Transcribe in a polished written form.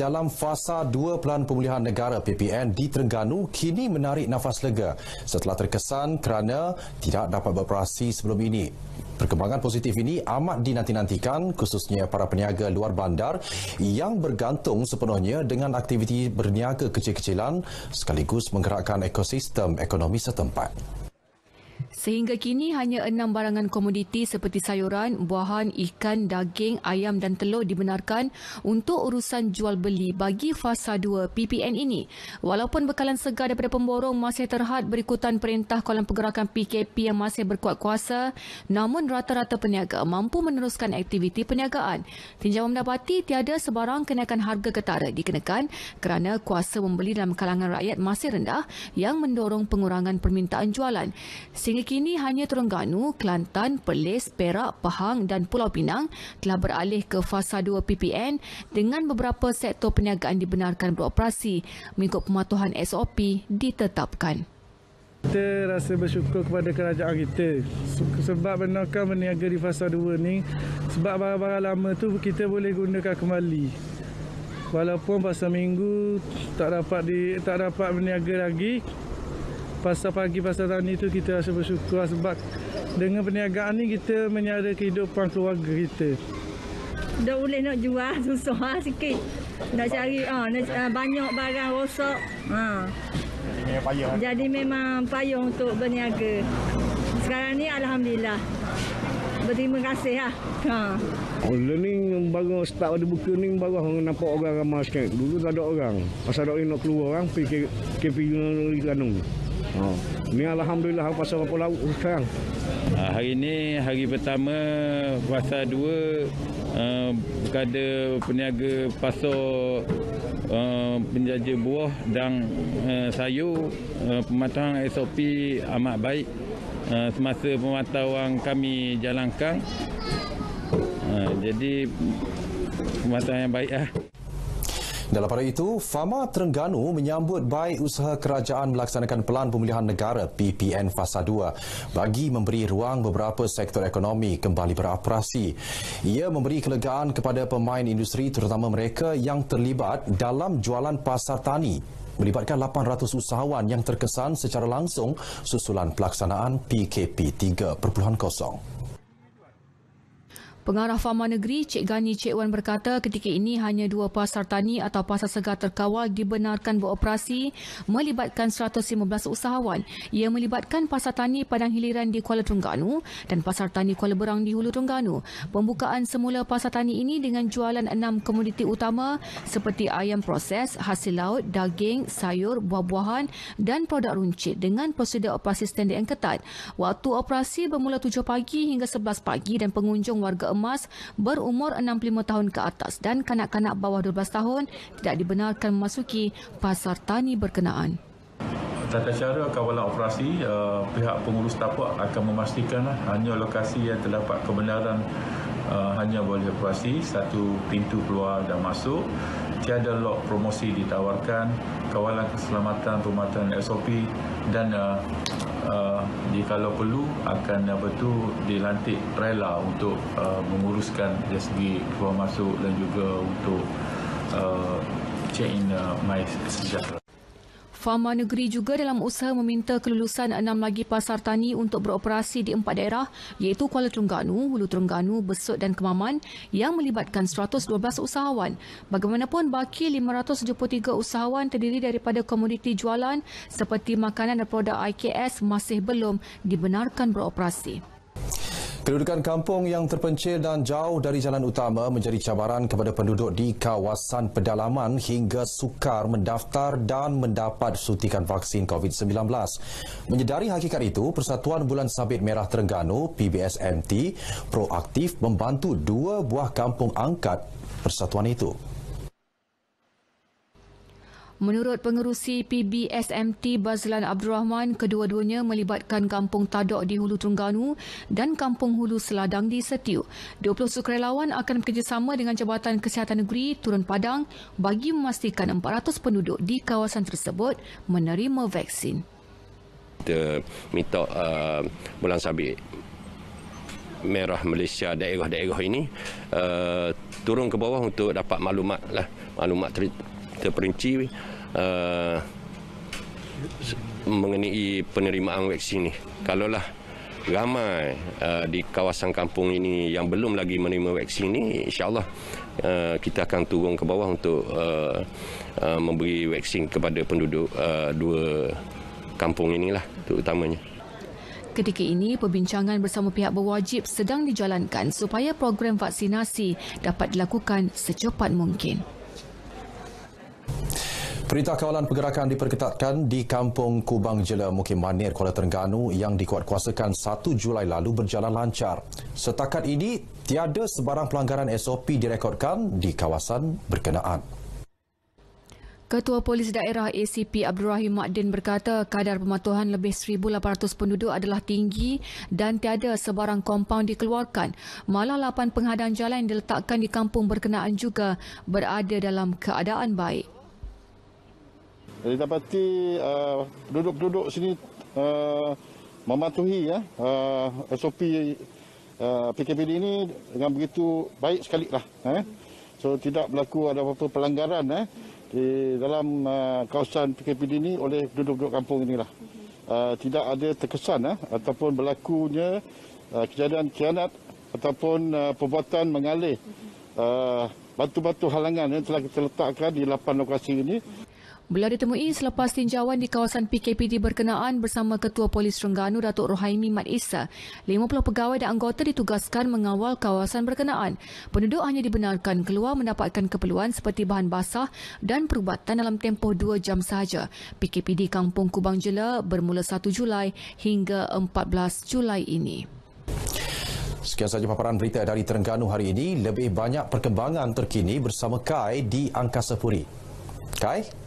Dalam fasa 2 Pelan Pemulihan Negara PPN di Terengganu kini menarik nafas lega setelah terkesan kerana tidak dapat beroperasi sebelum ini. Perkembangan positif ini amat dinanti-nantikan khususnya para peniaga luar bandar yang bergantung sepenuhnya dengan aktiviti berniaga kecil-kecilan sekaligus menggerakkan ekosistem ekonomi setempat. Sehingga kini hanya 6 barangan komoditi seperti sayuran, buahan, ikan, daging, ayam dan telur dibenarkan untuk urusan jual beli bagi fasa 2 PPN ini. Walaupun bekalan segar daripada pemborong masih terhad berikutan perintah Kawalan Pergerakan PKP yang masih berkuat kuasa, namun rata-rata peniaga mampu meneruskan aktiviti perniagaan. Tinjauan mendapati tiada sebarang kenaikan harga ketara dikenakan kerana kuasa membeli dalam kalangan rakyat masih rendah yang mendorong pengurangan permintaan jualan. Sehingga kini hanya Terengganu, Kelantan, Perlis, Perak, Pahang dan Pulau Pinang telah beralih ke fasa 2 PPN dengan beberapa sektor perniagaan dibenarkan beroperasi mengikut pematuhan SOP ditetapkan. Kita rasa bersyukur kepada kerajaan kita sebab benarkan berniaga di fasa 2 ni, sebab barang-barang lama tu kita boleh gunakan kembali. Walaupun pasal minggu tak dapat berniaga lagi, pasal pagi, pasal tani tu kita rasa bersyukur sebab dengan perniagaan ni kita menyara kehidupan keluarga kita. Dah boleh nak jual susah sikit. Nak cari banyak barang rosak. Jadi memang payah untuk berniaga. Sekarang ni alhamdulillah. Berterima kasih lah. Ni baru start pada buka ni baru nampak orang ramai sikit. Dulu tak ada orang. Pasal tak boleh nak keluar orang pergi KP Terengganu. Ni alhamdulillah pasal apa laut sekarang. Hari ini hari pertama fasa 2 berkada peniaga pasar penjaja buah dan sayur, pemantauan SOP amat baik. Semasa pemantauan kami jalankan, jadi pemantauan yang baik lah. Dalam pada itu, Fama Terengganu menyambut baik usaha kerajaan melaksanakan Pelan Pemulihan Negara PPN Fasa 2 bagi memberi ruang beberapa sektor ekonomi kembali beroperasi. Ia memberi kelegaan kepada pemain industri terutama mereka yang terlibat dalam jualan pasar tani, melibatkan 800 usahawan yang terkesan secara langsung susulan pelaksanaan PKP 3.0. Pengarah Fama Negeri Cik Gani Cik Wan berkata ketika ini hanya 2 pasar tani atau pasar segar terkawal dibenarkan beroperasi melibatkan 115 usahawan. Ia melibatkan pasar tani Padang Hiliran di Kuala Terengganu dan pasar tani Kuala Berang di Hulu Terengganu. Pembukaan semula pasar tani ini dengan jualan 6 komoditi utama seperti ayam proses, hasil laut, daging, sayur, buah-buahan dan produk runcit dengan prosedur operasi standard yang ketat. Waktu operasi bermula 7 pagi hingga 11 pagi dan pengunjung warga emas berumur 65 tahun ke atas dan kanak-kanak bawah 12 tahun tidak dibenarkan memasuki pasar tani berkenaan. Tata cara kawalan operasi, pihak pengurus tapak akan memastikan hanya lokasi yang terdapat kebenaran hanya boleh operasi, satu pintu keluar dan masuk, tiada log promosi ditawarkan, kawalan keselamatan pematuhan SOP dan jikalau perlu akan dilantik rela untuk menguruskan dari segi keluar masuk dan juga untuk check in my sejahtera. Fama Negeri juga dalam usaha meminta kelulusan 6 lagi pasar tani untuk beroperasi di 4 daerah iaitu Kuala Terengganu, Hulu Terengganu, Besut dan Kemaman yang melibatkan 112 usahawan. Bagaimanapun baki 573 usahawan terdiri daripada komoditi jualan seperti makanan dan produk IKS masih belum dibenarkan beroperasi. Kedudukan kampung yang terpencil dan jauh dari jalan utama menjadi cabaran kepada penduduk di kawasan pedalaman hingga sukar mendaftar dan mendapat suntikan vaksin COVID-19. Menyedari hakikat itu, Persatuan Bulan Sabit Merah Terengganu PBSMT proaktif membantu 2 buah kampung angkat persatuan itu. Menurut pengerusi PBSMT Bazlan Abdul Rahman, kedua-duanya melibatkan Kampung Tadok di Hulu Terengganu dan Kampung Hulu Seladang di Setiu. 20 sukarelawan akan bekerjasama dengan Jabatan Kesihatan Negeri Turun Padang bagi memastikan 400 penduduk di kawasan tersebut menerima vaksin. Kita minta Bulan Sabit Merah Malaysia daerah-daerah ini turun ke bawah untuk dapat maklumat terperinci mengenai penerimaan vaksin ini. Kalaulah ramai di kawasan kampung ini yang belum lagi menerima vaksin ini, insya-Allah kita akan turun ke bawah untuk memberi vaksin kepada penduduk dua kampung inilah terutamanya. Ketika ini, perbincangan bersama pihak berwajib sedang dijalankan supaya program vaksinasi dapat dilakukan secepat mungkin. Perintah kawalan pergerakan diperketatkan di Kampung Kubang Jela, Mukim Manir, Kuala Terengganu yang dikuatkuasakan 1 Julai lalu berjalan lancar. Setakat ini, tiada sebarang pelanggaran SOP direkodkan di kawasan berkenaan. Ketua Polis Daerah ACP Abdul Rahim Makdin berkata kadar pematuhan lebih 1,800 penduduk adalah tinggi dan tiada sebarang kompaun dikeluarkan. Malah 8 penghadang jalan yang diletakkan di kampung berkenaan juga berada dalam keadaan baik. Jadi dapati penduduk-penduduk sini mematuhi SOP PKPD ini dengan begitu baik sekali lah. So tidak berlaku ada apa-apa pelanggaran di dalam kawasan PKPD ini oleh penduduk-penduduk kampung inilah. Tidak ada terkesan ataupun berlakunya kejadian khianat ataupun perbuatan mengalih batu-batu halangan yang telah kita letakkan di 8 lokasi ini. Beliau ditemui selepas tinjauan di kawasan PKPD berkenaan bersama Ketua Polis Terengganu Datuk Rohaimi Mat Issa. 50 pegawai dan anggota ditugaskan mengawal kawasan berkenaan. Penduduk hanya dibenarkan keluar mendapatkan keperluan seperti bahan basah dan perubatan dalam tempoh 2 jam sahaja. PKPD Kampung Kubang Jela bermula 1 Julai hingga 14 Julai ini. Sekian sahaja paparan berita dari Terengganu hari ini. Lebih banyak perkembangan terkini bersama Kai di Angkasa Puri. Kai?